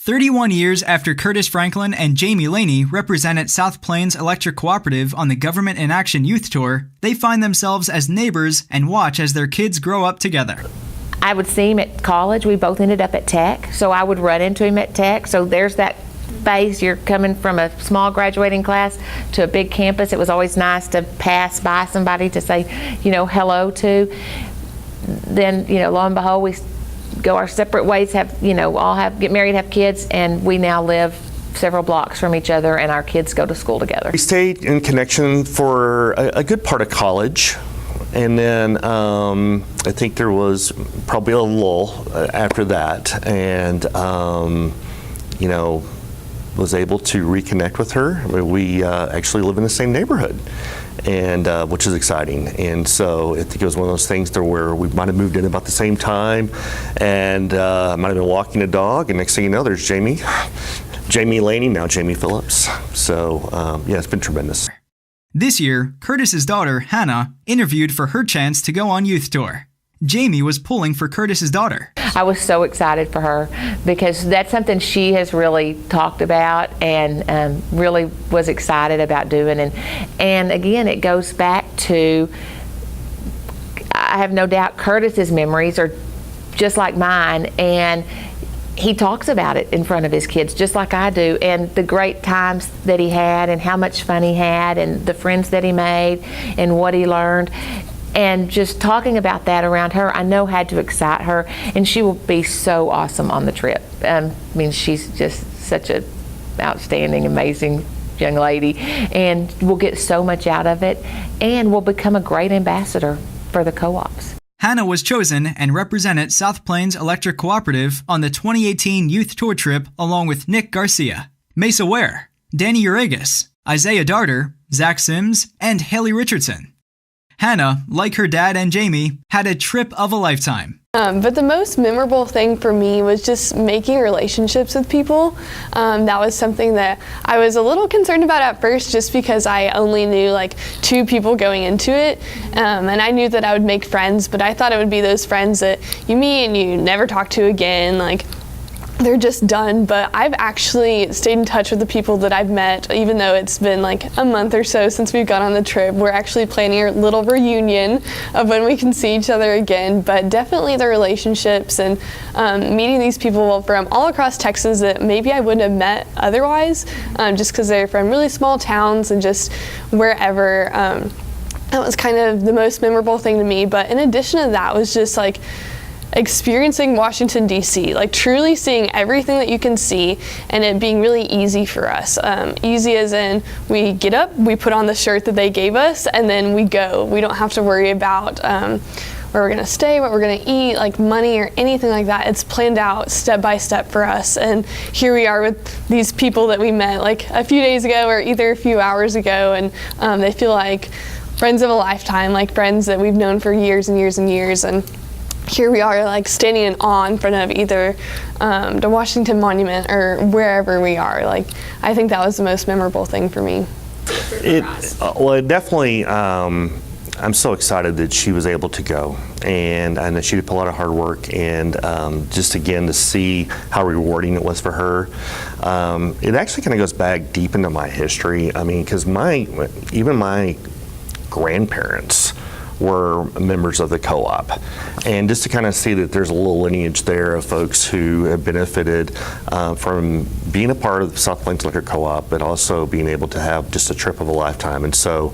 31 years after Curtis Franklin and Jamie Laney represented South Plains Electric Cooperative on the Government in Action Youth Tour, they find themselves as neighbors and watch as their kids grow up together. I would see him at college. We both ended up at Tech, so I would run into him at Tech. So there's that phase. You're coming from a small graduating class to a big campus. It was always nice to pass by somebody to say, hello to. Then, lo and behold, we go our separate ways, get married, have kids, and we now live several blocks from each other, and our kids go to school together. We stayed in connection for a good part of college, and then I think there was probably a lull after that, and was able to reconnect with her. We actually live in the same neighborhood, and which is exciting. And so I think it was one of those things where we might have moved in about the same time, and might have been walking a dog, and next thing you know, there's Jamie Laney, now Jamie Phillips. So it's been tremendous. This year, Curtis's daughter, Hannah, interviewed for her chance to go on youth tour. Jamie was pulling for Curtis's daughter. I was so excited for her because that's something she has really talked about and really was excited about doing. And again, it goes back to, I have no doubt Curtis's memories are just like mine, and he talks about it in front of his kids just like I do, and the great times that he had and how much fun he had and the friends that he made and what he learned. And just talking about that around her, I know had to excite her, and she will be so awesome on the trip. She's just such an outstanding, amazing young lady, and will get so much out of it, and will become a great ambassador for the co-ops. Hannah was chosen and represented South Plains Electric Cooperative on the 2018 youth tour trip along with Nick Garcia, Mesa Ware, Danny Uragas, Isaiah Darter, Zach Sims, and Haley Richardson. Hannah, like her dad and Jamie, had a trip of a lifetime. But the most memorable thing for me was just making relationships with people. That was something that I was a little concerned about at first, just because I only knew 2 people going into it. And I knew that I would make friends, but I thought it would be those friends that you meet and you never talk to again. They're just done. But I've actually stayed in touch with the people that I've met, even though it's been a month or so since we've gone on the trip. We're actually planning a little reunion of when we can see each other again. But definitely the relationships and meeting these people from all across Texas that maybe I wouldn't have met otherwise, just because they're from really small towns and just wherever. That was kind of the most memorable thing to me. But in addition to that was just experiencing Washington, D.C., truly seeing everything that you can see, and it being really easy for us. Easy as in, we get up, we put on the shirt that they gave us, and then we go. We don't have to worry about where we're going to stay, what we're going to eat, money or anything like that. It's planned out step by step for us. And here we are with these people that we met a few days ago or either a few hours ago, and they feel like friends of a lifetime, friends that we've known for years and years and years. And here we are standing in awe in front of either the Washington Monument or wherever we are. I think that was the most memorable thing for me. It definitely, I'm so excited that she was able to go, and I know she did a lot of hard work, and just again to see how rewarding it was for her. It actually kind of goes back deep into my history. Because even my grandparents were members of the co-op, and just to kind of see that there's a little lineage there of folks who have benefited from being a part of the South Plains Electric Co-op, but also being able to have just a trip of a lifetime. And so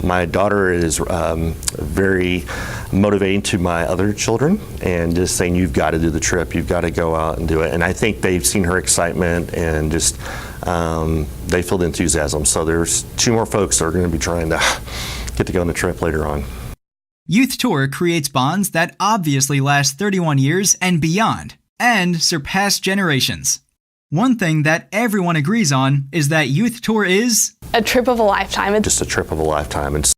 my daughter is very motivating to my other children, and just saying, you've got to do the trip, you've got to go out and do it. And I think they've seen her excitement, and just they feel the enthusiasm. So there's 2 more folks that are going to be trying to get to go on the trip later on. Youth Tour creates bonds that obviously last 31 years and beyond, and surpass generations. One thing that everyone agrees on is that Youth Tour is a trip of a lifetime. Just a trip of a lifetime. And